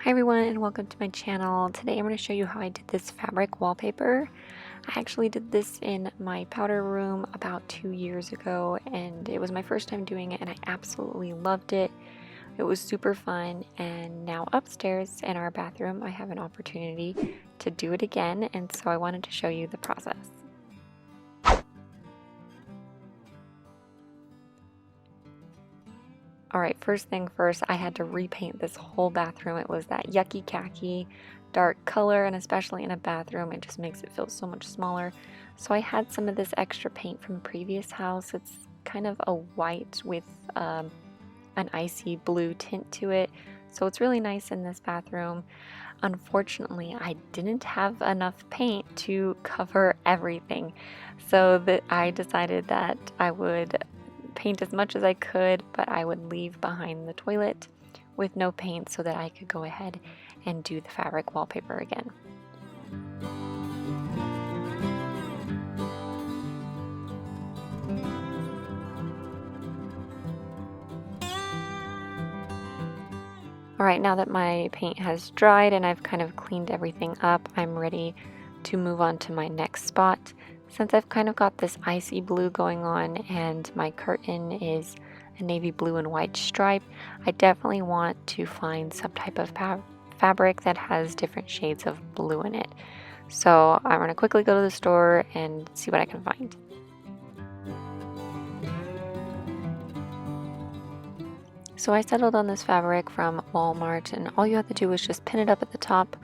Hi everyone and welcome to my channel. Today I'm going to show you how I did this fabric wallpaper. I actually did this in my powder room about 2 years ago and it was my first time doing it and I absolutely loved it. It was super fun, and now upstairs in our bathroom I have an opportunity to do it again, and so I wanted to show you the process. Alright, first thing first, I had to repaint this whole bathroom. It was that yucky khaki dark color, and especially in a bathroom, it just makes it feel so much smaller. So I had some of this extra paint from a previous house. It's kind of a white with an icy blue tint to it. So it's really nice in this bathroom. Unfortunately, I didn't have enough paint to cover everything. So I decided that I would paint as much as I could, but I would leave behind the toilet with no paint so that I could go ahead and do the fabric wallpaper again. Alright, now that my paint has dried and I've kind of cleaned everything up, I'm ready to move on to my next spot. Since I've kind of got this icy blue going on and my curtain is a navy blue and white stripe, I definitely want to find some type of fabric that has different shades of blue in it. So I'm going to quickly go to the store and see what I can find. So I settled on this fabric from Walmart, and all you have to do is just pin it up at the top.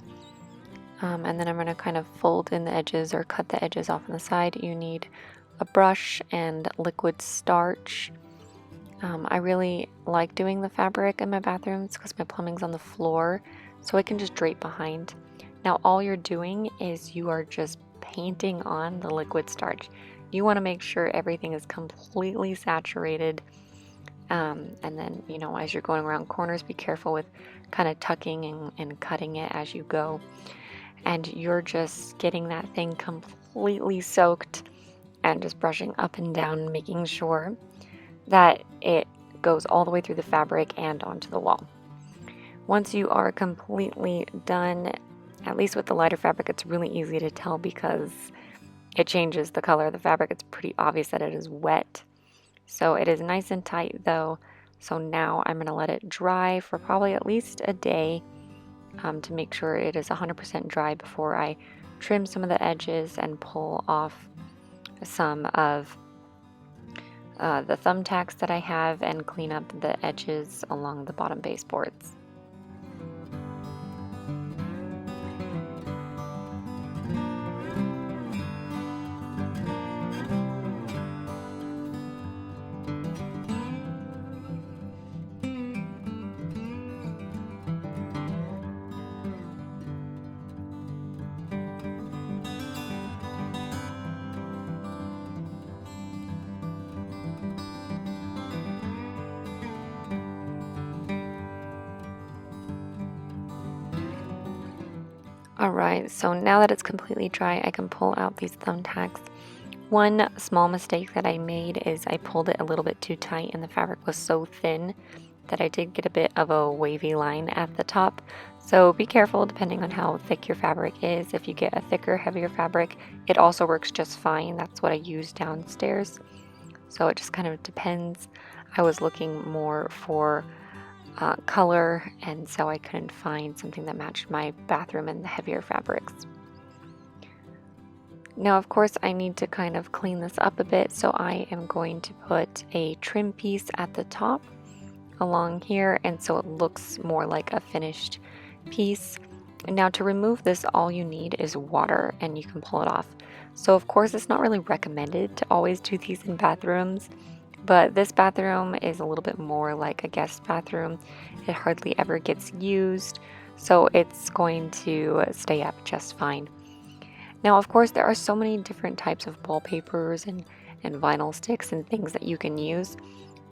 And then I'm going to kind of fold in the edges or cut the edges off on the side. You need a brush and liquid starch. I really like doing the fabric in my bathrooms because my plumbing's on the floor, so I can just drape behind. Now all you're doing is you are just painting on the liquid starch. You want to make sure everything is completely saturated. And then, as you're going around corners, be careful with kind of tucking and cutting it as you go. And you're just getting that thing completely soaked and just brushing up and down, making sure that it goes all the way through the fabric and onto the wall. Once you are completely done, at least with the lighter fabric, it's really easy to tell because it changes the color of the fabric. It's pretty obvious that it is wet. So it is nice and tight though. So now I'm going to let it dry for probably at least a day to make sure it is 100% dry before I trim some of the edges and pull off some of the thumbtacks that I have and clean up the edges along the bottom baseboards. Alright, so now that it's completely dry, I can pull out these thumbtacks. One small mistake that I made is I pulled it a little bit too tight and the fabric was so thin that I did get a bit of a wavy line at the top. So be careful depending on how thick your fabric is. If you get a thicker, heavier fabric, it also works just fine. That's what I use downstairs. So it just kind of depends. I was looking more for color, and so I couldn't find something that matched my bathroom and the heavier fabrics. Now of course I need to kind of clean this up a bit, so I am going to put a trim piece at the top along here, and so it looks more like a finished piece. And now to remove this, all you need is water and you can pull it off. So of course it's not really recommended to always do these in bathrooms, but this bathroom is a little bit more like a guest bathroom. It hardly ever gets used, so it's going to stay up just fine. Now, of course, there are so many different types of wallpapers and vinyl sticks and things that you can use.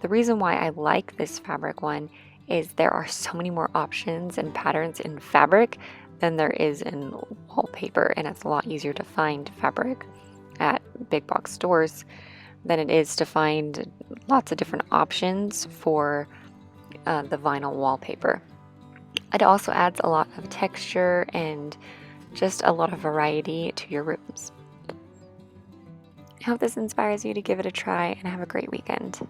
The reason why I like this fabric one is there are so many more options and patterns in fabric than there is in wallpaper, and it's a lot easier to find fabric at big box stores than it is to find lots of different options for the vinyl wallpaper. It also adds a lot of texture and just a lot of variety to your rooms. I hope this inspires you to give it a try and have a great weekend.